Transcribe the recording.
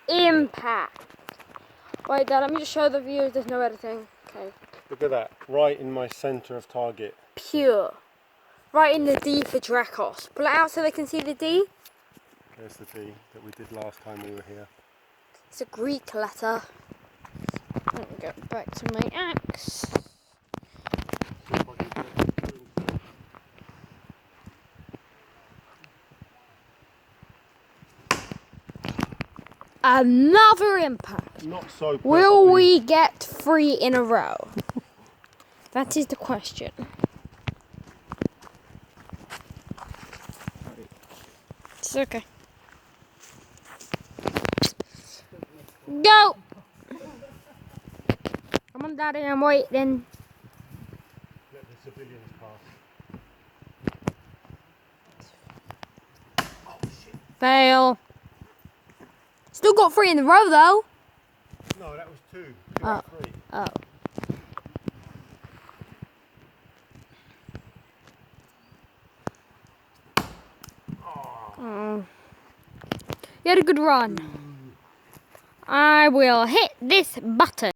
impact. Wait, Dad, let me just show the viewers there's no editing. Okay. Look at that, right in my centre of target. Pure. Right in the D for Dracos. Pull it out so they can see the D. There's the D that we did last time we were here. It's a Greek letter. Let me go back to my axe. Another impact. Not so perfectly. Will we get 3 in a row? That is the question. It's okay. Go! Come on, Daddy, I'm waiting. Let the civilians pass. Oh, shit. Fail. Still got 3 in a row, though. No, that was 2. Oh. 3. Oh. Oh. You had a good run. I will hit this button.